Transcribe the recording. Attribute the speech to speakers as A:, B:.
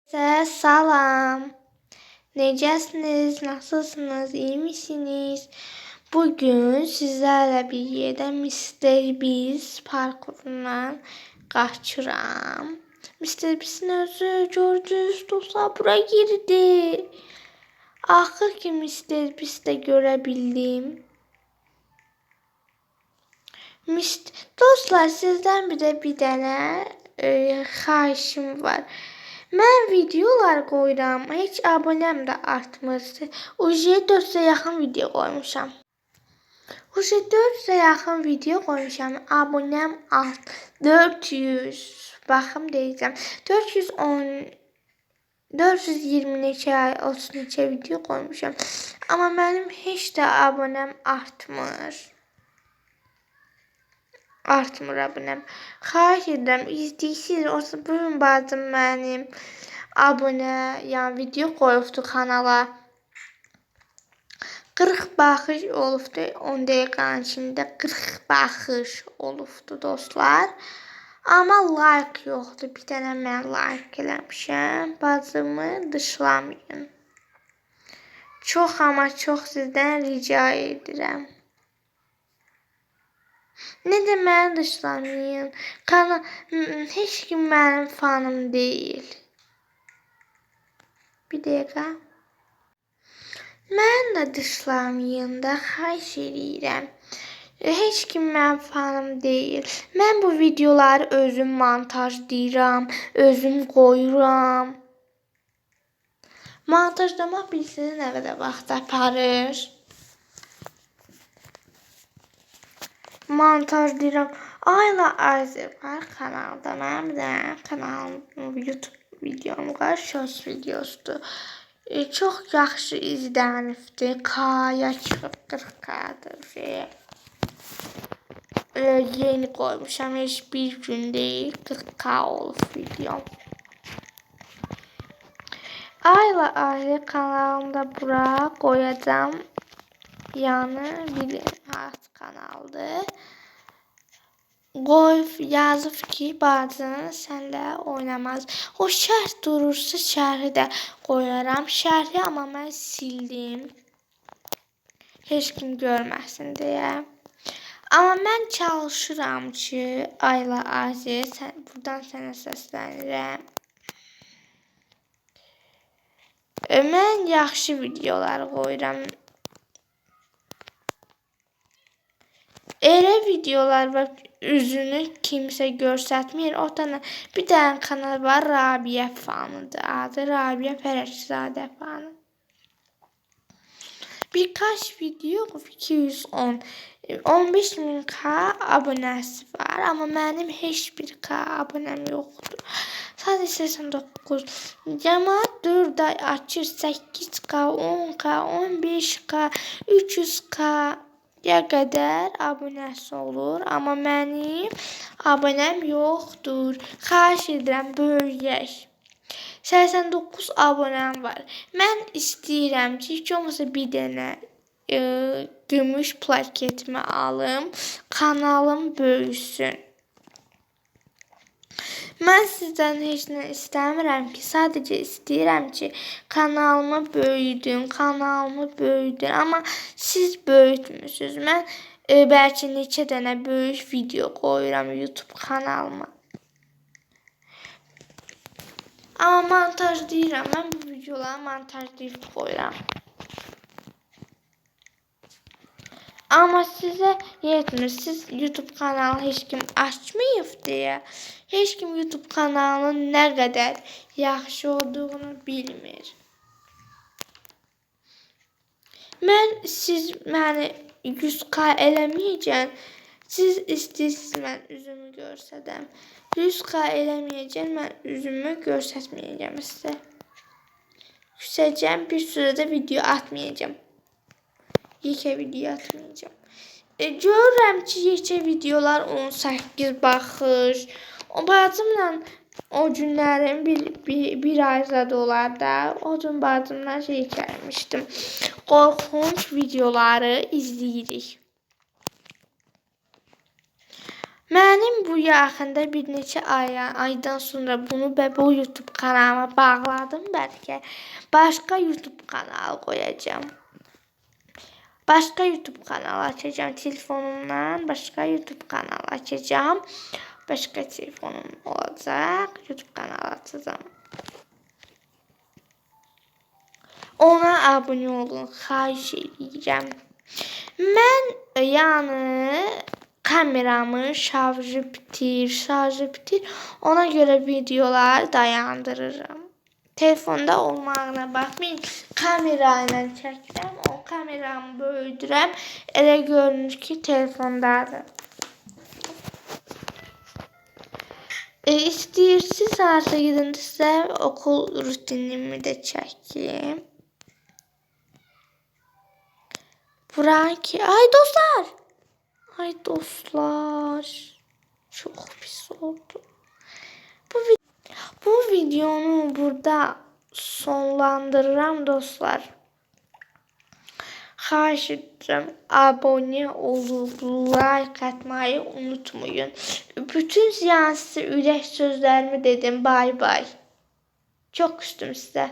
A: Salam. Necəsiniz? Nasılsınız? İyi misiniz? Bugün sizlerle bir yerdə Mr. Beast parkurundan qaçıram. Mr. Beast'in özü gördünüz dostlar bura girdi. Axır ki Mr. Beast'ı görə bildim. Dostlar sizdən bir dənə xahişim var. Mən videolar qoyuram, heç abunəm də artmır. Uje 400-ə yaxın video qoymuşam. Abunəm 400. Baxım deyəcəm. 420 neçə, 30 neçə video qoymuşam. Amma mənim heç də abunəm artmır. Abunəm. Xahiş edirəm, izləyirsiniz. Olsa bugün bacım mənim abunə, yəni video qoyubdu kanala. 40 baxış olubdu. 10 dəqiqənin içində 40 baxış olubdu dostlar. Amma like yoxdur. Bir dənə mən like eləmişəm. Bacımı dışlamayın. Çox amma çox sizdən rica edirəm. Nə də məni dışlamayın. Heç kim mənim fanım deyil. Bir dəqiqə. Mən də dışlamayın da, xahiş edirəm. Heç kim mənim fanım deyil. Mən bu videoları özüm montajlayıram, özüm qoyuram. Montajlamaq bilirsiniz nə qədər vaxt aparır? Montajlayıram. Ayla Azər var kanalda. Mənim də kanalım, YouTube videom var, shorts videosudur. Çox yaxşı izlənibdi. K-ya çıxıb 40K'dır. Yeni qoymuşam. Heç bir gün deyil. 40K olub videom. Ayla Azər kanalımda bura qoyacam. Yəni bir has kanaldır. Qoyub yazıb ki, bacın sənlə oynamaz. O şərh durursa şərhi də qoyaram. Şərhi amma mən sildim. Heç kim görməsin deyə. Amma mən çalışıram ki, Ayla Azər, buradan sənə səslənirəm. Mən yaxşı videolar qoyuram. Elə videolar var, üzünü kimsə göstərmir. Orada bir dənə kanal var, Rabiə fanıdır. Adı Rabiə Fərəşzadə fanı. Birkaç video 210, 15.000K abunəsi var. Amma mənim heç bir K abunəm yoxdur. Sadəcə 89. Cəmaət 4 ay açır 8K, 10K, 15K, 300K. Ya qədər abunəsi olur, amma mənim abunəm yoxdur. Xahiş edirəm, böyüyək. 89 abunəm var. Mən istəyirəm ki, heç olmasa bir dənə gümüş plaketimi alım, kanalım böyüsün. Mən sizdən heç nə istəmirəm ki, sadəcə istəyirəm ki, kanalımı böyüdün. Amma siz böyütmürsünüz. Mən bəlkə neçə dənə böyük video qoyuram YouTube kanalıma. Amma montajlayıram. Mən bu videoları montajlayıb qoyuram. Amma sizə yetmir. Siz YouTube kanalı heç kim açmayıb deyə. Heç kim YouTube kanalının nə qədər yaxşı olduğunu bilmir. Siz məni 100K eləməyəcən. Siz istəyirsiniz mən üzümü görsədəm. 100K eləməyəcən, mən üzümü görsətməyəcəm sizə. Küsəcəm, bir sürədə video atmayacam. Yekə video atmayacam. Görürəm ki, yekə videolar 18 baxış. O bacımla o günlərim bir ay zad olar da. O gün bacımla gəlmişdim. Qorxunç videoları izləyirik. Mənim bu yaxında bir neçə aydan sonra bunu və bu YouTube kanalıma bağladım. Bəlkə başqa YouTube kanalı qoyacağam. Başqa YouTube kanalı açacağım telefonumdan. Başqa YouTube kanalı açacağım. Başqa telefonum olacaq. YouTube kanalı açacağım. Ona abunə olun. Xahiş edirəm. Mən yəni kameramın şarjı bitir. Ona görə videolar dayandırırım. Telefonda olmağına baxmayın. Kamera ilə çəkirəm. O kameramı böyüdürəm. Elə görünür ki, telefondadır. İstəyirsiniz harasa gedin sizə okul rutinimi də çəkeyim. Buranki. Ay dostlar. Çok pis oldu. Bu videonu burada sonlandırıram dostlar. Xahiş edirəm abone olub like atmayı unutmayın. Bütün ziyansız ürək sözlərimi dedim. Bay bay. Çok küstüm sizə.